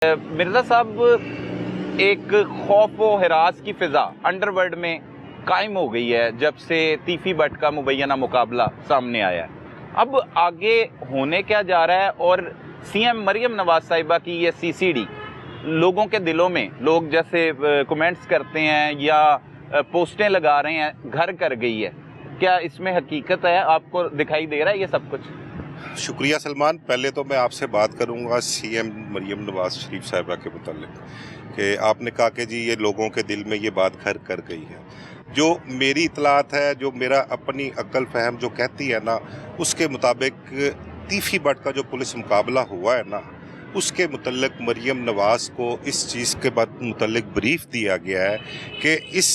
मिर्ज़ा साहब, एक खौफ व हिरास की फ़िज़ा अंडरवर्ल्ड में कायम हो गई है जब से तीफ़ी बट का मुबैना मुकाबला सामने आया है। अब आगे होने क्या जा रहा है और सीएम मरियम नवाज़ साहिबा की ये सीसीडी लोगों के दिलों में, लोग जैसे कमेंट्स करते हैं या पोस्टें लगा रहे हैं, घर कर गई है। क्या इसमें हकीकत है? आपको दिखाई दे रहा है ये सब कुछ? शुक्रिया सलमान। पहले तो मैं आपसे बात करूंगा सीएम मरियम नवाज शरीफ साहिबा के मुतालिक कि आपने कहा कि जी ये लोगों के दिल में ये बात घर कर गई है। जो मेरी इतलात है, जो मेरा अपनी अक्ल फहम जो कहती है ना, उसके मुताबिक तीफ़ी बट का जो पुलिस मुकाबला हुआ है ना, उसके मुतल्लिक मरियम नवाज को इस चीज़ के मुतल्लिक ब्रीफ दिया गया है कि इस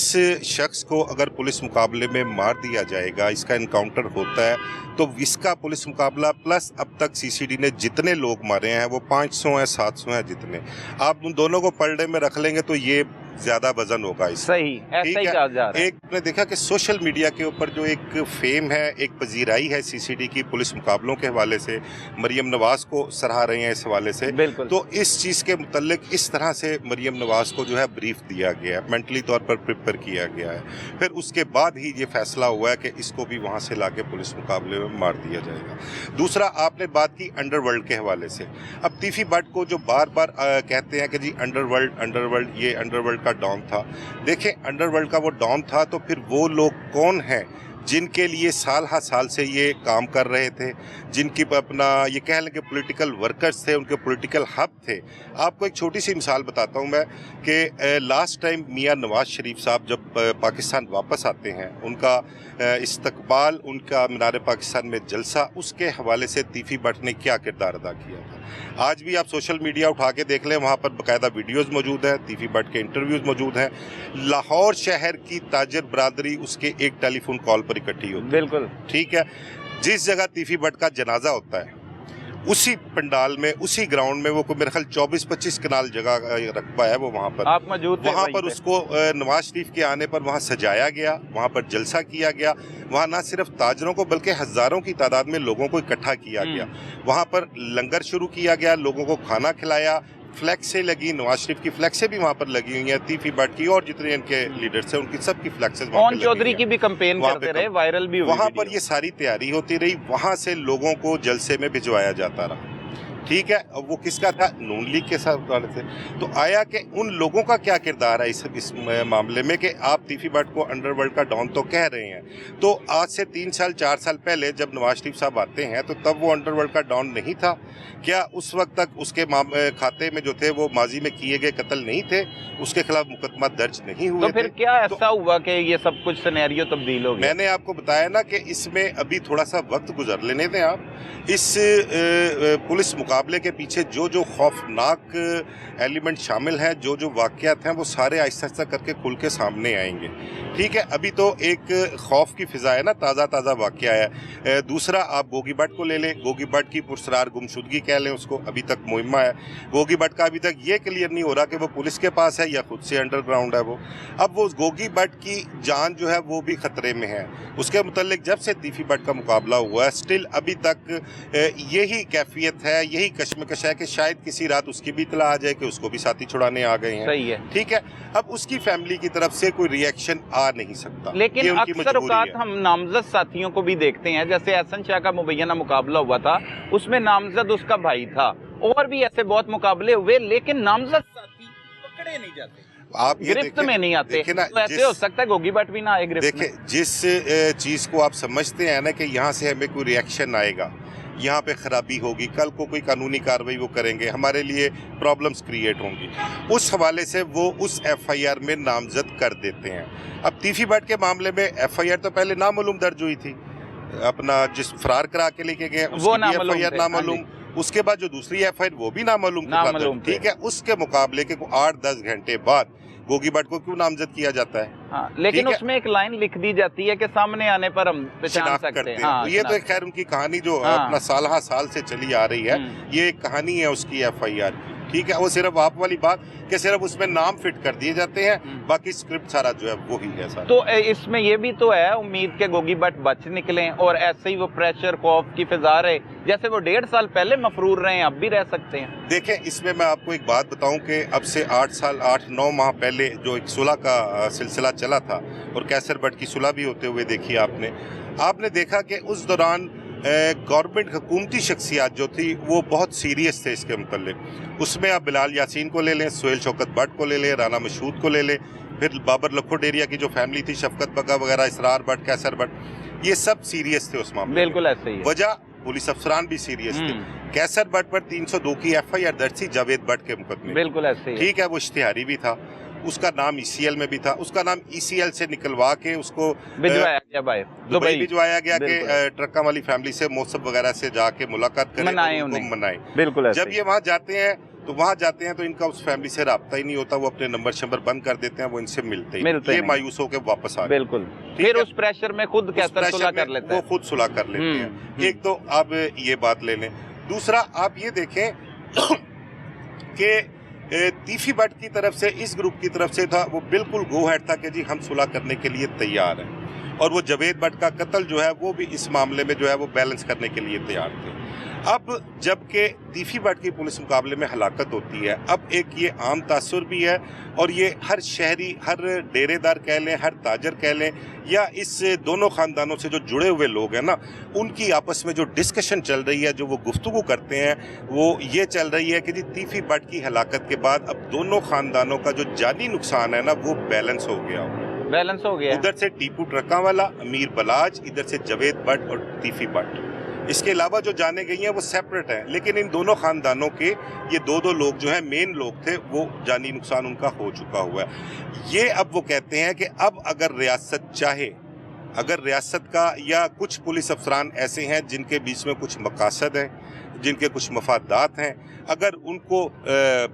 शख्स को अगर पुलिस मुकाबले में मार दिया जाएगा, इसका इनकाउंटर होता है, तो इसका पुलिस मुकाबला प्लस अब तक सीसीडी ने जितने लोग मारे हैं वो 500 हैं, 700 हैं, जितने आप उन दोनों को पर डे में रख लेंगे तो ये ज़्यादा वजन होगा इसका। सही, ऐसा ही कहा जा रहा है। एक ने देखा कि सोशल मीडिया के ऊपर जो एक फेम है, एक पजीराई है सीसीडी की पुलिस मुकाबलों के हवाले से, मरियम नवाज को सराहा रहे हैं इस हवाले से। तो इस चीज़ के मुतल्लिक इस तरह से मरियम नवाज को जो है ब्रीफ दिया गया है, मेंटली तौर पर प्रिपेयर किया गया है। फिर उसके बाद ही ये फैसला हुआ है कि इसको भी वहाँ से ला के पुलिस मुकाबले में मार दिया जाएगा। दूसरा, आपने बात की अंडरवर्ल्ड के हवाले से। अब तीफ़ी बट को जो बार बार कहते हैं कि जी अंडरवर्ल्ड, ये अंडरवर्ल्ड का डॉन था। देखें, अंडरवर्ल्ड का वो डॉन था तो फिर वो लोग कौन हैं जिनके लिए साल हर साल से ये काम कर रहे थे, जिनकी अपना ये कह लें कि पॉलिटिकल वर्कर्स थे, उनके पॉलिटिकल हब थे। आपको एक छोटी सी मिसाल बताता हूँ मैं कि लास्ट टाइम मियां नवाज शरीफ साहब जब पाकिस्तान वापस आते हैं, उनका इस्तकबाल, उनका मीनार पाकिस्तान में जलसा, उसके हवाले से तीफ़ी बट ने क्या किरदार अदा किया था। आज भी आप सोशल मीडिया उठा के देख लें, वहाँ पर बाकायदा वीडियोज़ मौजूद हैं, तीफ़ी बट के इंटरव्यूज़ मौजूद हैं। लाहौर शहर की ताजर बरादरी उसके एक टेलीफोन कॉल पर इकट्ठी होती है। बिल्कुल ठीक है। जिस जगह तीफ़ी बट का जनाजा होता है, उसी पंडाल में, उसी ग्राउंड में, वो कोई मेरे ख्याल 24-25 कनाल जगह रकबा है, वो वहाँ पर आप मौजूद थे। वहाँ पर उसको नवाज शरीफ के आने पर वहाँ सजाया गया, वहाँ पर जलसा किया गया। वहाँ ना सिर्फ ताजरों को बल्कि हज़ारों की तादाद में लोगों को इकट्ठा किया गया। वहाँ पर लंगर शुरू किया गया, लोगों को खाना खिलाया, फ्लैक्सें लगी, नवाज शरीफ की फ्लैक्सें भी वहाँ पर लगी हुई हैं, तीफ़ी बट की और जितने इनके लीडर्स हैं उनकी सबकी फ्लैक्सें वहाँ पर चौधरी की भी कैंपेन करते रहे, वायरल भी हुई। वहाँ पर ये सारी तैयारी होती रही, वहाँ से लोगों को जलसे में भिजवाया जाता रहा। ठीक है। अब वो किसका था? नून लीग के साथ वाले थे। तो आया कि उन लोगों का क्या किरदार है इस मामले में कि आप तीफ़ी बट को अंडरवर्ल्ड का डॉन तो कह रहे हैं, तो आज से 3 साल 4 साल पहले जब नवाज शरीफ साहब आते हैं तो तब वो अंडरवर्ल्ड का डॉन नहीं था क्या? उस वक्त तक उसके खाते में जो थे वो माजी में किए गए कत्ल नहीं थे, उसके खिलाफ मुकदमा दर्ज नहीं हुए? तो फिर क्या ऐसा हुआ कि ये सब कुछ सिनेरियो तब्दील हो गया? मैंने आपको बताया ना कि इसमें अभी थोड़ा सा वक्त गुजर लेने दें आप। इस पुलिस मुकाबले के पीछे जो जो खौफनाक एलिमेंट शामिल हैं, जो जो वाक़यात हैं, वो सारे आहिस्ता आहिस्ता करके खुल के सामने आएंगे। ठीक है। अभी तो एक खौफ की फ़िज़ा है ना, ताज़ा वाक़या है। दूसरा, आप गोगी बट को ले लें, गोगी बट की पुरसरार गुमशुदगी कह लें उसको, अभी तक मुहिम्मा है। गोगी बट का अभी तक ये क्लियर नहीं हो रहा कि वो पुलिस के पास है या खुद से अंडरग्राउंड है वो। अब वो गोगी बट की जान जो है वो भी ख़तरे में है। उसके मुतल्लिक जब से तीफ़ी बट का मुकाबला हुआ है, स्टिल अभी तक यही कैफियत है, यही कशमकश है कि शायद किसी रात उसकी भी इतला आ जाए कि उसको भी साथी छुड़ाने आ गए हैं। सही है। ठीक है। अब उसकी फैमिली की तरफ से कोई रिएक्शन आ नहीं सकता, लेकिन अक्सर औकात हम नामजद साथियों को भी देखते हैं, जैसे एहसन शाह का मुबैना मुकाबला हुआ था, उसमें नामजद उसका भाई था, और भी ऐसे बहुत मुकाबले हुए, लेकिन नामजद साथी पकड़े नहीं जाते, आप गिरफ्त में नहीं आते। तो ऐसे हो सकता है गोगी बट भी ना आए गिरफ्त में। देखिए, जिस चीज़ को आप समझते हैं ना कि यहाँ से हमें कोई रिएक्शन आएगा, यहाँ पे ख़राबी होगी, कल को कोई कानूनी कार्रवाई वो करेंगे, हमारे लिए प्रॉब्लम्स क्रिएट होंगी, उस हवाले से वो उस एफआईआर में नामजद कर देते हैं। अब तीफ़ी बट के मामले में एफआईआर तो पहले नामालूम दर्ज हुई थी, अपना जिस फरार करा के लेके गए उसकी एफआईआर नामालूम, उसके बाद जो दूसरी एफआईआर वो भी नामालूम। ठीक है। उसके मुकाबले के 8-10 घंटे बाद गोगी बट को क्यों नामजद किया जाता है? हाँ, लेकिन उसमें एक लाइन लिख दी जाती है कि सामने आने पर हम पहचान सकते हैं। हाँ, तो ये तो खैर उनकी कहानी जो अपना साल से चली आ रही है, ये एक कहानी है उसकी एफआईआर की। ठीक है, वो सिर्फ आप वाली बात कि सिर्फ उसमें नाम फिट कर दिए जाते हैं, बाकी स्क्रिप्ट सारा जो है वो ही है सारा। तो इसमें ये भी तो है उम्मीद के गोगी भट्ट बच निकलें और ऐसे ही वो प्रेशर खौफ की फिजा रहे जैसे वो 1.5 साल पहले मफरूर रहे हैं, अब भी रह सकते हैं। देखें, इसमें मैं आपको एक बात बताऊं कि अब से 8-9 माह पहले जो एक सुलह का सिलसिला चला था और कैसर भट्ट की सुलह भी होते हुए देखी आपने देखा कि उस दौरान गवर्नमेंट हुकूमती शख्सियात जो थी वो बहुत सीरियस थे इसके मुतल्लिक। उसमें आप बिलाल यासीन को ले लें, सुहेल शौकत भट्ट को ले लें, राना मशहूद को ले लें, फिर बाबर लखोडेरिया की जो फैमिली थी, शफकत बगा वगैरह, इसरार भट्ट, कैसर भट्ट, ये सब सीरियस थे उस मामले में। बिल्कुल ऐसे ही। वजह पुलिस अफसरान भी सीरियस थे। कैसर भट्ट पर 302 की FIR दर्ज थी जावेद भट्ट के मुकदमे। बिल्कुल ऐसे ही। ठीक है, वो इश्तिहारी भी था, उसका नाम ECL में भी था, उसका नाम ECL से निकलवा के उसको भिजवाया गया भाई दुबई भिजवाया गया कि ट्रक्का वाली फैमिली से मौसब वगैरह से जाके मुलाकात करें, मनाएं। बिल्कुल। जब ये वहाँ जाते हैं तो इनका उस फैमिली से राब्ता ही नहीं होता, वो अपने नंबर शंबर बंद कर देते हैं, वो इनसे मिलते ये मायूस होकर वापस आ। बिल्कुल। फिर उस प्रेशर में खुद कैसर सुलह कर लेते हैं, वो खुद सुलह कर लेते हैं। एक तो आप ये बात ले लें, दूसरा आप ये देखें कि तीफी भट्ट की तरफ से, इस ग्रुप की तरफ से था, वो बिल्कुल गो हेड था कि जी हम सुलह करने के लिए तैयार हैं, और वो जावेद भट्ट का कत्ल जो है वो भी इस मामले में जो है वो बैलेंस करने के लिए तैयार थे। अब जबकि तीफी भट्ट की पुलिस मुकाबले में हलाकत होती है, अब एक ये आम तासुर भी है, और ये हर शहरी, हर डेरेदार कह लें, हर ताजर कह लें, या इस दोनों ख़ानदानों से जो जुड़े हुए लोग हैं ना, उनकी आपस में जो डिस्कशन चल रही है, जो वो गुफ्तगू करते हैं, वो ये चल रही है कि जी तीफी भट्ट की हलाकत के बाद अब दोनों ख़ानदानों का जो जानी नुकसान है ना वो बैलेंस हो गया। उधर से टीपू ट्रक्का वाला, अमीर बलाज, इधर से जावेद भट्ट और तीफी भट्ट। इसके अलावा जो जाने गई हैं वो सेपरेट हैं, लेकिन इन दोनों खानदानों के ये दो लोग जो हैं मेन लोग थे, वो जानी नुकसान उनका हो चुका हुआ है। ये अब वो कहते हैं कि अब अगर रियासत चाहे, अगर रियासत का या कुछ पुलिस अफसरान ऐसे हैं जिनके बीच में कुछ मकासद हैं, जिनके कुछ मफादात हैं, अगर उनको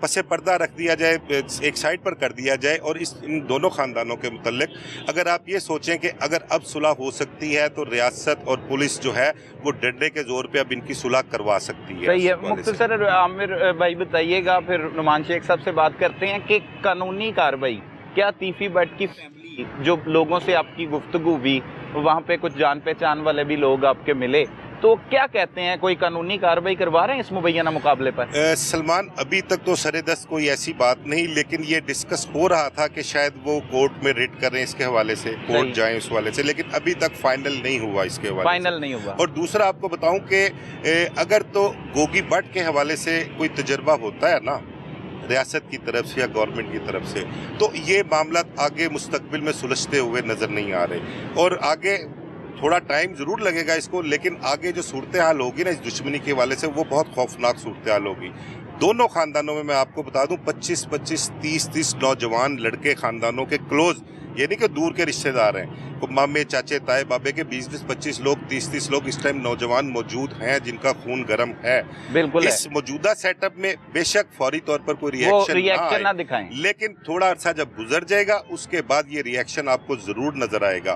पसे पर्दा रख दिया जाए, एक साइड पर कर दिया जाए, और इन दोनों ख़ानदानों के मुतल्लिक अगर आप ये सोचें कि अगर अब सुलह हो सकती है तो रियासत और पुलिस जो है वो डंडे के जोर पे अब इनकी सुलह करवा सकती है। सही है। मुख्तसर आमिर भाई बताइएगा, फिर नुमान शेख साहब से बात करते हैं कि कानूनी कार्रवाई, क्या तीफी भट्ट की फैमिली, जो लोगों से आपकी गुफ्तगू हुई, वहाँ पे कुछ जान पहचान वाले भी लोग आपके मिले, तो क्या कहते हैं, कोई कानूनी कार्रवाई करवा रहे हैं इस मुबैना मुकाबले पर? सलमान, अभी तक तो सरेदस्त कोई ऐसी बात नहीं, लेकिन ये डिस्कस हो रहा था कि शायद वो कोर्ट में रिट करें, इसके हवाले से कोर्ट जाएं उस हवाले से, लेकिन अभी तक फाइनल नहीं हुआ इसके हवाले, फाइनल नहीं हुआ। और दूसरा आपको बताऊं कि अगर तो गोगी भट्ट के हवाले से कोई तजर्बा होता है ना रियासत की तरफ से या गवर्नमेंट की तरफ से, तो ये मामला आगे मुस्तकबिल में सुलझते हुए नजर नहीं आ रहे, और आगे थोड़ा टाइम जरूर लगेगा इसको, लेकिन आगे जो सूरत हाल होगी ना इस दुश्मनी के वाले से, वो बहुत खौफनाक सूरत हाल होगी। दोनों खानदानों में मैं आपको बता दूं 25-25, 30-30 नौजवान लड़के खानदानों के क्लोज, यानी कि दूर के रिश्तेदार हैं, मामे, चाचे, ताए, बाबे के 20-25 लोग, 30-30 लोग इस टाइम नौजवान मौजूद हैं जिनका खून गर्म है। बिल्कुल। इस मौजूदा सेटअप में बेशक फौरी तौर पर कोई रिएक्शन ना दिखाएं, लेकिन थोड़ा अर्सा जब गुजर जाएगा उसके बाद ये रिएक्शन आपको जरूर नजर आएगा।